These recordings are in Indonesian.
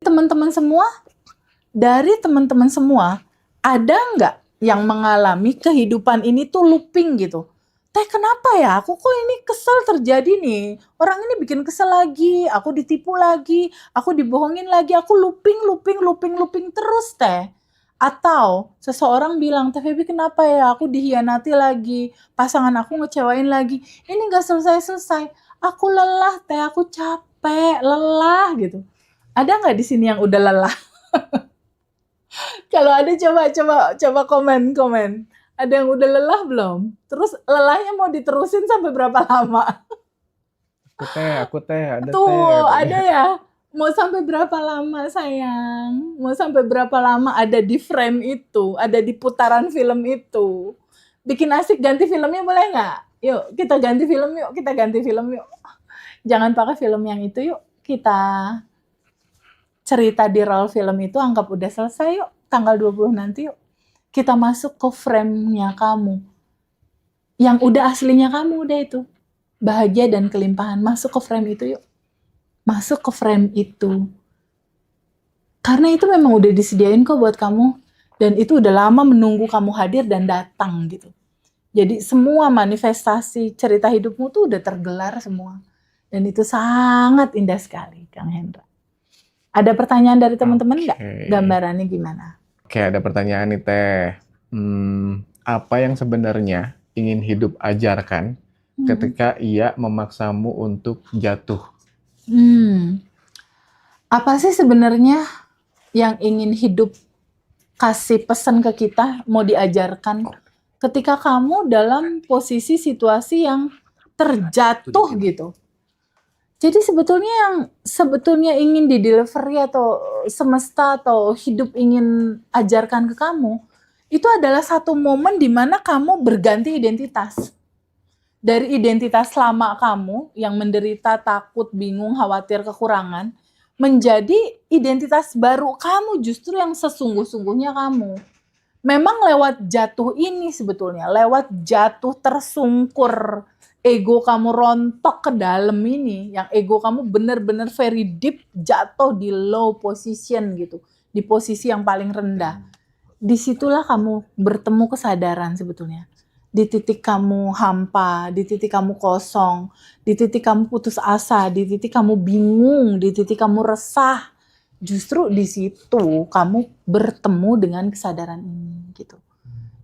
Teman-teman semua, dari teman-teman semua, ada nggak yang mengalami kehidupan ini tuh looping gitu? Teh kenapa ya? Aku kok ini kesel terjadi nih. Orang ini bikin kesel lagi, aku ditipu lagi, aku dibohongin lagi, aku looping terus teh. Atau seseorang bilang, Teh Feby kenapa ya? Aku dihianati lagi, pasangan aku ngecewain lagi. Ini nggak selesai-selesai. Aku lelah teh, aku capek, lelah gitu. Ada nggak di sini yang udah lelah? Kalau ada coba komen. Ada yang udah lelah belum? Terus lelahnya mau diterusin sampai berapa lama? Aku teh, ada teh Tuh, ada katanya. ya. Mau sampai berapa lama sayang? Mau sampai berapa lama ada di frame itu, ada di putaran film itu? Bikin asik ganti filmnya boleh nggak? Yuk, kita ganti film yuk. Jangan pakai film yang itu yuk. Kita cerita di roll film itu anggap udah selesai yuk. Tanggal 20 nanti yuk. Kita masuk ke frame-nya kamu. Yang udah aslinya kamu udah itu. Bahagia dan kelimpahan. Masuk ke frame itu yuk. Masuk ke frame itu. Karena itu memang udah disediain kok buat kamu. Dan itu udah lama menunggu kamu hadir dan datang gitu. Jadi semua manifestasi cerita hidupmu tuh udah tergelar semua. Dan itu sangat indah sekali, Kang Hendra. Ada pertanyaan dari teman-teman nggak? Gambarannya gimana? Oke, ada pertanyaan nih Teh. Apa yang sebenarnya ingin hidup ajarkan ketika ia memaksamu untuk jatuh? Apa sih sebenarnya yang ingin hidup kasih pesan ke kita, mau diajarkan ketika kamu dalam posisi situasi yang terjatuh gitu. Jadi sebetulnya ingin di delivery atau semesta atau hidup ingin ajarkan ke kamu, itu adalah satu momen di mana kamu berganti identitas. Dari identitas lama kamu yang menderita, takut, bingung, khawatir, kekurangan, menjadi identitas baru kamu justru yang sesungguh-sungguhnya kamu. Memang lewat jatuh ini sebetulnya, lewat jatuh tersungkur, ego kamu rontok ke dalam ini, yang ego kamu benar-benar very deep, jatuh di low position gitu, di posisi yang paling rendah. Disitulah kamu bertemu kesadaran sebetulnya. Di titik kamu hampa, di titik kamu kosong, di titik kamu putus asa, di titik kamu bingung, di titik kamu resah. Justru di situ kamu bertemu dengan kesadaran ini gitu.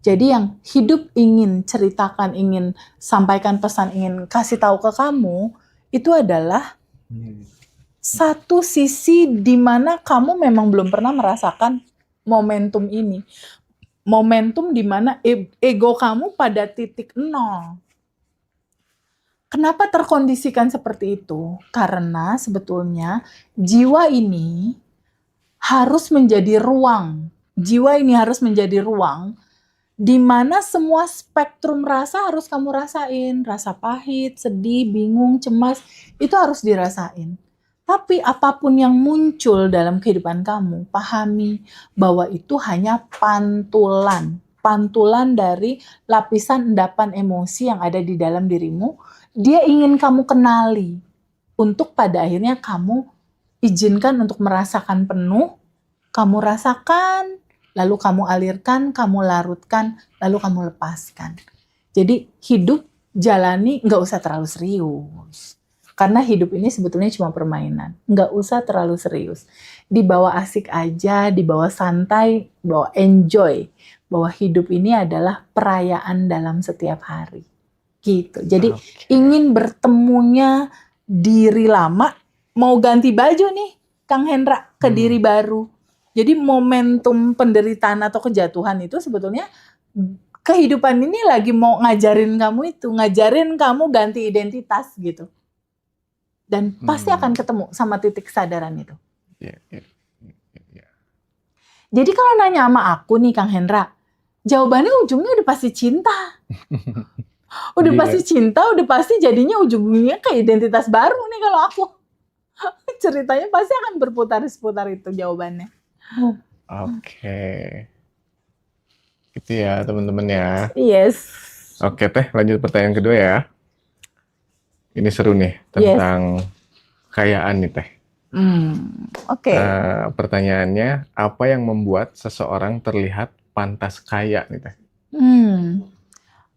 Jadi yang hidup ingin ceritakan, ingin sampaikan pesan, ingin kasih tahu ke kamu, itu adalah satu sisi di mana kamu memang belum pernah merasakan momentum ini. Momentum di mana ego kamu pada titik nol. Kenapa terkondisikan seperti itu? Karena sebetulnya jiwa ini harus menjadi ruang. Jiwa ini harus menjadi ruang di mana semua spektrum rasa harus kamu rasain. Rasa pahit, sedih, bingung, cemas, itu harus dirasain. Tapi apapun yang muncul dalam kehidupan kamu, pahami bahwa itu hanya pantulan. Pantulan dari lapisan endapan emosi yang ada di dalam dirimu. Dia ingin kamu kenali. Untuk pada akhirnya kamu izinkan untuk merasakan penuh. Kamu rasakan, lalu kamu alirkan, kamu larutkan, lalu kamu lepaskan. Jadi hidup jalani nggak usah terlalu serius. Karena hidup ini sebetulnya cuma permainan. Nggak usah terlalu serius. Dibawa asik aja, dibawa santai, bawa enjoy. Bahwa hidup ini adalah perayaan dalam setiap hari. Gitu. Jadi ingin bertemunya diri lama, mau ganti baju nih, Kang Hendra, ke diri baru. Jadi momentum penderitaan atau kejatuhan itu sebetulnya kehidupan ini lagi mau ngajarin kamu itu, ngajarin kamu ganti identitas gitu. Dan pasti akan ketemu sama titik kesadaran itu. Jadi kalau nanya sama aku nih Kang Hendra, jawabannya ujungnya udah pasti cinta. Udah pasti cinta, udah pasti jadinya ujungnya ke identitas baru nih kalau aku. Ceritanya pasti akan berputar seputar itu jawabannya. Oke. Gitu ya teman-teman ya. Yes. Oke Teh, lanjut pertanyaan kedua ya. Ini seru nih, tentang kekayaan nih Teh. Oke. Pertanyaannya, apa yang membuat seseorang terlihat pantas kaya nih Teh?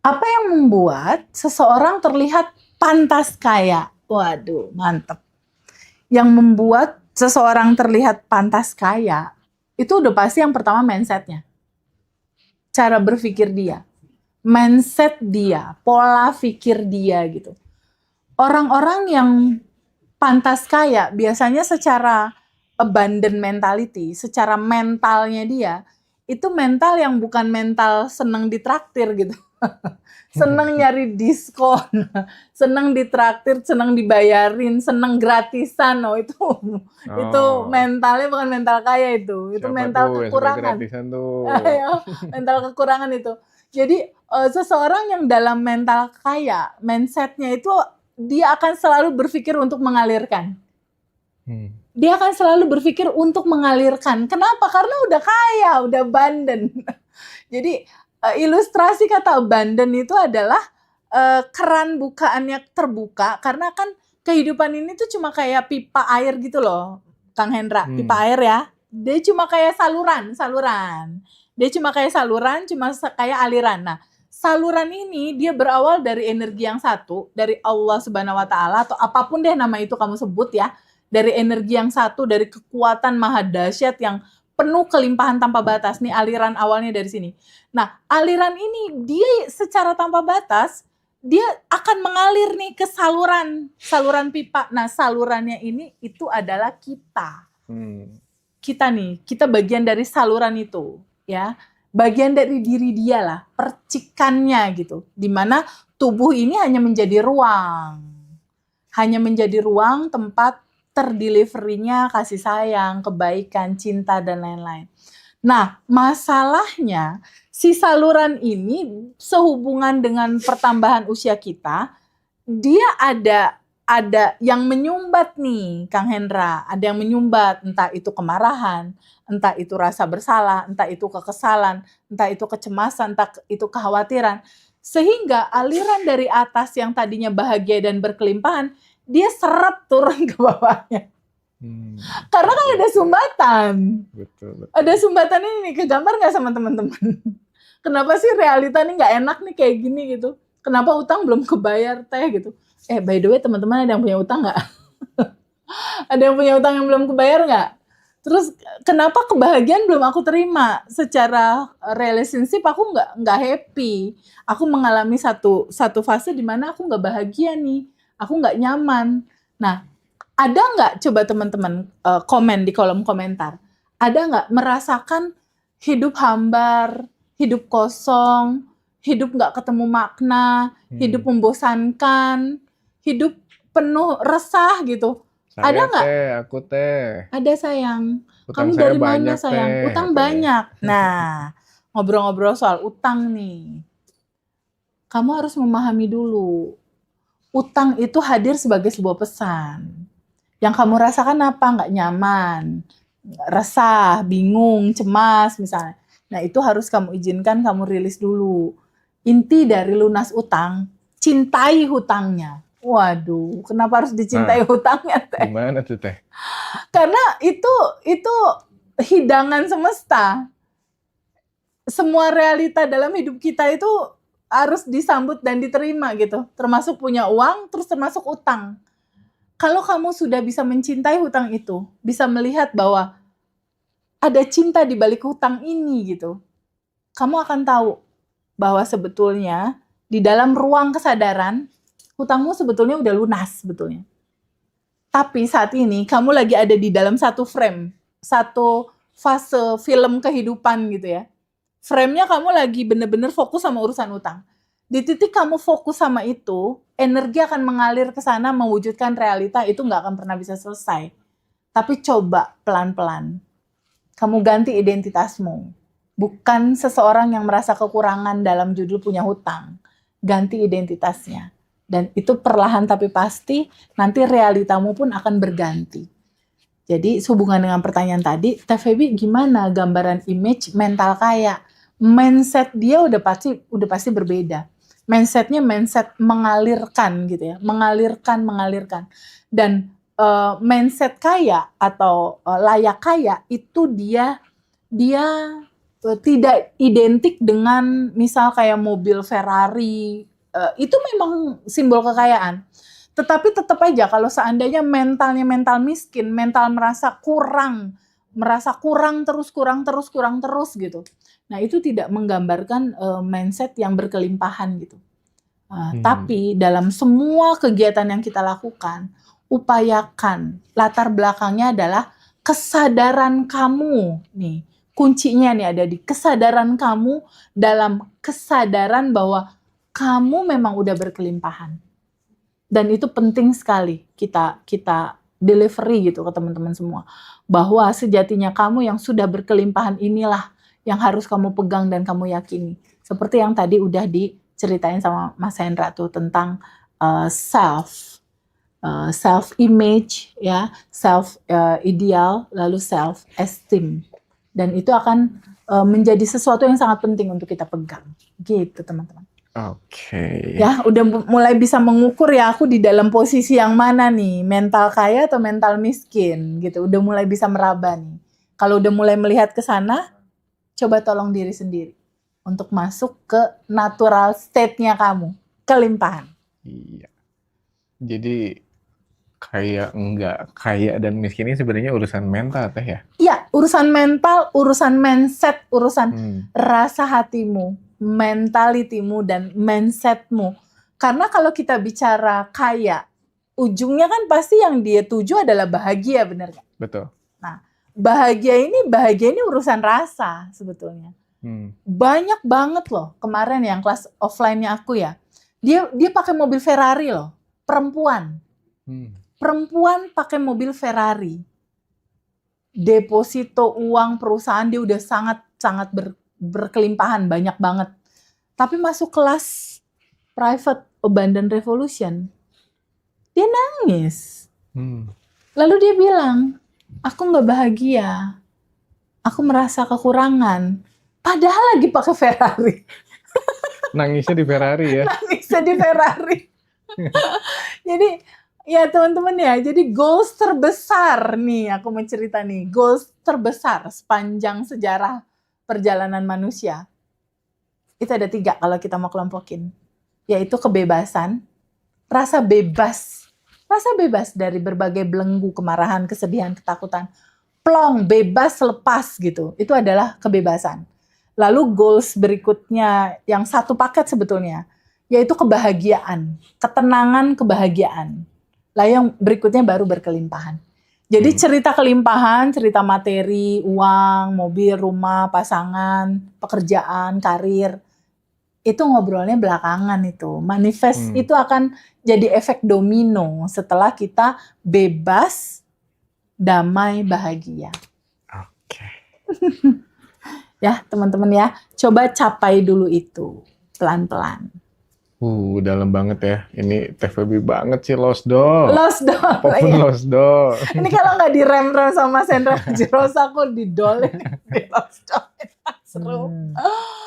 Apa yang membuat seseorang terlihat pantas kaya? Waduh, mantep. Yang membuat seseorang terlihat pantas kaya, itu udah pasti yang pertama mindsetnya. Cara berpikir dia. Mindset dia, pola pikir dia gitu. Orang-orang yang pantas kaya biasanya secara abundant mentality, secara mentalnya dia, itu mental yang bukan mental seneng ditraktir gitu. Seneng nyari diskon, seneng ditraktir, seneng dibayarin, seneng gratisan. Oh, itu mentalnya bukan mental kaya itu. Itu Siapa mental tuh yang suka kekurangan. gratisan tuh? Mental kekurangan itu. Jadi seseorang yang dalam mental kaya, mindsetnya itu dia akan selalu berpikir untuk mengalirkan. Dia akan selalu berpikir untuk mengalirkan. Kenapa? Karena udah kaya, udah abundant. Jadi ilustrasi kata abundant itu adalah keran bukaannya terbuka, karena kan kehidupan ini tuh cuma kayak pipa air gitu loh, Kang Hendra. Pipa air ya. Dia cuma kayak saluran. Dia cuma kayak saluran, cuma kayak aliran. Nah, saluran ini dia berawal dari energi yang satu, dari Allah Subhanahu wa taala, atau apapun deh nama itu kamu sebut ya. Dari energi yang satu, dari kekuatan maha dahsyat yang penuh kelimpahan tanpa batas. Nih aliran awalnya dari sini. Nah, aliran ini dia secara tanpa batas, dia akan mengalir nih ke saluran pipa. Nah, salurannya ini itu adalah kita. Kita nih, kita bagian dari saluran itu, ya. Bagian dari diri dia lah, percikannya gitu. Dimana tubuh ini hanya menjadi ruang. Hanya menjadi ruang tempat terdeliverynya kasih sayang, kebaikan, cinta, dan lain-lain. Nah, masalahnya si saluran ini sehubungan dengan pertambahan usia kita, dia ada yang menyumbat nih, Kang Hendra. Ada yang menyumbat, entah itu kemarahan, entah itu rasa bersalah, entah itu kekesalan, entah itu kecemasan, entah itu kekhawatiran. Sehingga aliran dari atas yang tadinya bahagia dan berkelimpahan, dia seret turun ke bawahnya. Karena kan ada sumbatan. Betul. Ada sumbatan ini nih, kegambar nggak sama teman-teman? Kenapa sih realita nih nggak enak nih kayak gini gitu? Kenapa utang belum kebayar teh gitu? By the way teman-teman ada yang punya utang nggak? Ada yang punya utang yang belum kebayar nggak? Terus kenapa kebahagiaan belum aku terima? Secara relationship aku nggak happy. Aku mengalami satu fase di mana aku nggak bahagia nih. Aku nggak nyaman. Nah, ada nggak coba teman-teman komen di kolom komentar? Ada nggak merasakan hidup hambar, hidup kosong, hidup nggak ketemu makna, hidup membosankan, hidup penuh resah gitu? Ada nggak? Aku teh. Ada sayang. Utang Kamu saya dari mana banyak, sayang? teh, Utang katanya. banyak. Nah, ngobrol-ngobrol soal utang nih. Kamu harus memahami dulu. Utang itu hadir sebagai sebuah pesan. Yang kamu rasakan apa? Nggak nyaman, resah, bingung, cemas misalnya. Nah, itu harus kamu izinkan, kamu rilis dulu. Inti dari lunas utang, cintai hutangnya. Waduh, kenapa harus dicintai hutangnya, Teh? Gimana tuh, Teh? Karena itu hidangan semesta. Semua realita dalam hidup kita itu harus disambut dan diterima gitu. Termasuk punya uang, terus termasuk utang. Kalau kamu sudah bisa mencintai hutang itu, bisa melihat bahwa ada cinta di balik hutang ini gitu, kamu akan tahu bahwa sebetulnya di dalam ruang kesadaran, hutangmu sebetulnya udah lunas sebetulnya. Tapi saat ini kamu lagi ada di dalam satu frame, satu fase film kehidupan gitu ya. Frame-nya kamu lagi bener-bener fokus sama urusan utang. Di titik kamu fokus sama itu, energi akan mengalir ke sana mewujudkan realita, itu nggak akan pernah bisa selesai. Tapi coba pelan-pelan. Kamu ganti identitasmu. Bukan seseorang yang merasa kekurangan dalam judul punya hutang. Ganti identitasnya. Dan itu perlahan tapi pasti, nanti realitamu pun akan berganti. Jadi sehubungan dengan pertanyaan tadi, Teh Feby gimana gambaran image mental kaya? Mindset dia udah pasti berbeda. Mindsetnya mindset mengalirkan gitu ya, mengalirkan. Dan mindset kaya atau layak kaya itu dia tidak identik dengan misal kayak mobil Ferrari, itu memang simbol kekayaan. Tetapi tetap aja kalau seandainya mentalnya mental miskin, mental merasa kurang terus gitu. Nah, itu tidak menggambarkan mindset yang berkelimpahan gitu. Tapi dalam semua kegiatan yang kita lakukan, upayakan latar belakangnya adalah kesadaran kamu nih. Kuncinya nih ada di kesadaran kamu, dalam kesadaran bahwa kamu memang udah berkelimpahan. Dan itu penting sekali kita delivery gitu ke teman-teman semua. Bahwa sejatinya kamu yang sudah berkelimpahan inilah yang harus kamu pegang dan kamu yakini. Seperti yang tadi udah diceritain sama Mas Hendra tuh tentang self image ya, self ideal, lalu self esteem. Dan itu akan menjadi sesuatu yang sangat penting untuk kita pegang. Gitu, teman-teman. Oke. Ya, udah mulai bisa mengukur ya aku di dalam posisi yang mana nih, mental kaya atau mental miskin gitu. Udah mulai bisa meraba nih. Kalau udah mulai melihat ke sana, coba tolong diri sendiri untuk masuk ke natural state-nya kamu, kelimpahan. Iya. Jadi kayak enggak kaya dan miskin ini sebenarnya urusan mental teh ya? Iya, urusan mental, urusan mindset, urusan rasa hatimu, mentalitimu dan mindsetmu. Karena kalau kita bicara kaya, ujungnya kan pasti yang dia tuju adalah bahagia, benar nggak? Betul. Nah, bahagia ini urusan rasa sebetulnya. Banyak banget loh kemarin yang kelas offline-nya aku ya. Dia pakai mobil Ferrari loh, perempuan. Perempuan pakai mobil Ferrari. Deposito uang perusahaan dia udah sangat berkelimpahan, banyak banget. Tapi masuk kelas private abandon revolution, dia nangis. Lalu dia bilang, aku nggak bahagia, aku merasa kekurangan. Padahal lagi pakai Ferrari. Nangisnya di Ferrari ya? Nangisnya di Ferrari. Jadi ya teman-teman ya, jadi goals terbesar nih, aku mau cerita nih, goals terbesar sepanjang sejarah perjalanan manusia. Itu ada 3 kalau kita mau kelompokin, yaitu kebebasan, rasa bebas dari berbagai belenggu, kemarahan, kesedihan, ketakutan, plong, bebas, lepas gitu, itu adalah kebebasan. Lalu goals berikutnya yang satu paket sebetulnya, yaitu kebahagiaan, ketenangan, kebahagiaan. Lah yang berikutnya baru berkelimpahan. Jadi cerita kelimpahan, cerita materi, uang, mobil, rumah, pasangan, pekerjaan, karir, itu ngobrolnya belakangan itu. Manifest itu akan jadi efek domino setelah kita bebas, damai, bahagia. Oke. Ya teman-teman ya, coba capai dulu itu, pelan-pelan. Dalam banget ya. Ini TVB banget sih, Lost Doll. Lost Doll. Apapun Ya. Lost Doll. Ini kalau nggak direm-rem sama Sandra Jerosa, aku didolin di Lost Doll. Seru.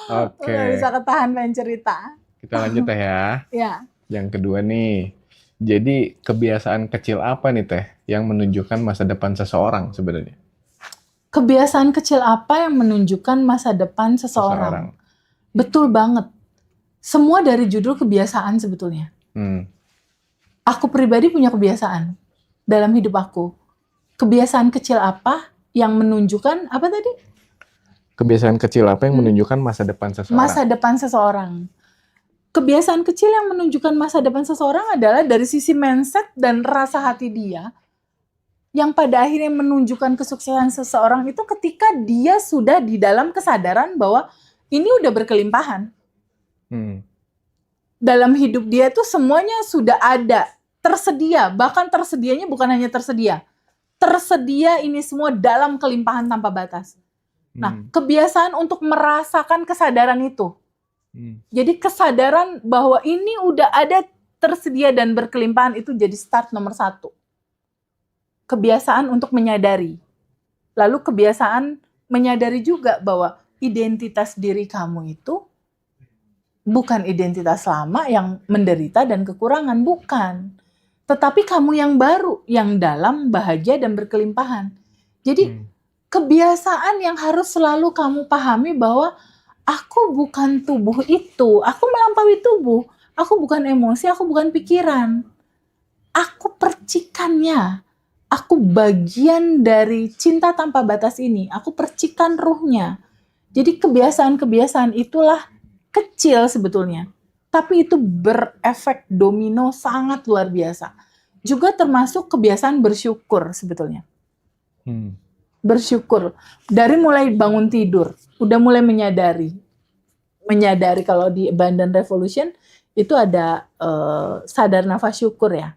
Oke. Nggak bisa ketahan main cerita. Kita lanjut Teh ya. Ya. Yang kedua nih. Jadi kebiasaan kecil apa nih Teh yang menunjukkan masa depan seseorang sebenarnya? Kebiasaan kecil apa yang menunjukkan masa depan seseorang? Betul banget. Semua dari judul kebiasaan sebetulnya. Aku pribadi punya kebiasaan dalam hidup aku. Kebiasaan kecil apa yang menunjukkan apa tadi? Kebiasaan kecil apa yang menunjukkan masa depan seseorang? Masa depan seseorang. Kebiasaan kecil yang menunjukkan masa depan seseorang adalah dari sisi mindset dan rasa hati dia, yang pada akhirnya menunjukkan kesuksesan seseorang itu ketika dia sudah di dalam kesadaran bahwa ini udah berkelimpahan. Dalam hidup dia tuh semuanya sudah ada, tersedia, bahkan tersedianya bukan hanya tersedia ini semua dalam kelimpahan tanpa batas. Nah, kebiasaan untuk merasakan kesadaran itu. Jadi kesadaran bahwa ini udah ada, tersedia dan berkelimpahan itu jadi start nomor 1. Kebiasaan untuk menyadari. Lalu kebiasaan menyadari juga bahwa identitas diri kamu itu bukan identitas lama yang menderita dan kekurangan, bukan. tetapi kamu yang baru, yang dalam bahagia dan berkelimpahan. Jadi kebiasaan yang harus selalu kamu pahami bahwa aku bukan tubuh itu, aku melampaui tubuh, aku bukan emosi, aku bukan pikiran, aku percikannya, aku bagian dari cinta tanpa batas ini, aku percikan ruhnya. Jadi kebiasaan-kebiasaan itulah kecil sebetulnya, tapi itu berefek domino sangat luar biasa. Juga termasuk kebiasaan bersyukur sebetulnya. Bersyukur dari mulai bangun tidur, udah mulai menyadari kalau di Abundant Revolution itu ada sadar nafas syukur ya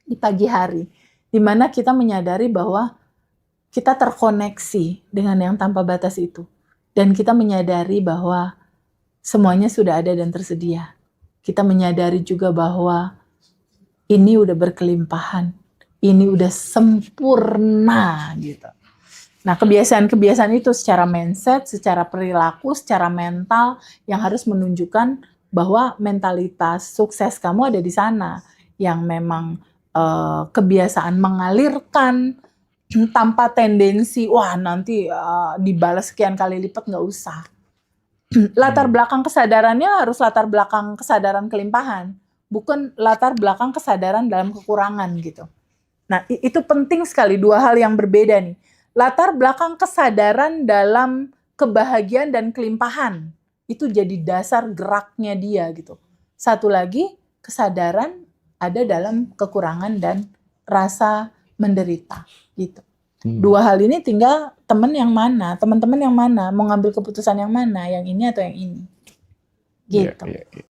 di pagi hari, di mana kita menyadari bahwa kita terkoneksi dengan yang tanpa batas itu, dan kita menyadari bahwa semuanya sudah ada dan tersedia. Kita menyadari juga bahwa ini udah berkelimpahan, ini udah sempurna gitu. Nah, kebiasaan-kebiasaan itu secara mindset, secara perilaku, secara mental yang harus menunjukkan bahwa mentalitas sukses kamu ada di sana, yang memang kebiasaan mengalirkan tanpa tendensi wah nanti dibalas sekian kali lipat, nggak usah. Latar belakang kesadarannya harus latar belakang kesadaran kelimpahan, bukan latar belakang kesadaran dalam kekurangan gitu. Nah, itu penting sekali, dua hal yang berbeda nih. Latar belakang kesadaran dalam kebahagiaan dan kelimpahan itu jadi dasar geraknya dia gitu. Satu lagi, kesadaran ada dalam kekurangan dan rasa menderita gitu. Dua hal ini tinggal teman-teman yang mana, mau ngambil keputusan yang mana, yang ini atau yang ini. Gitu. Iya, iya, iya.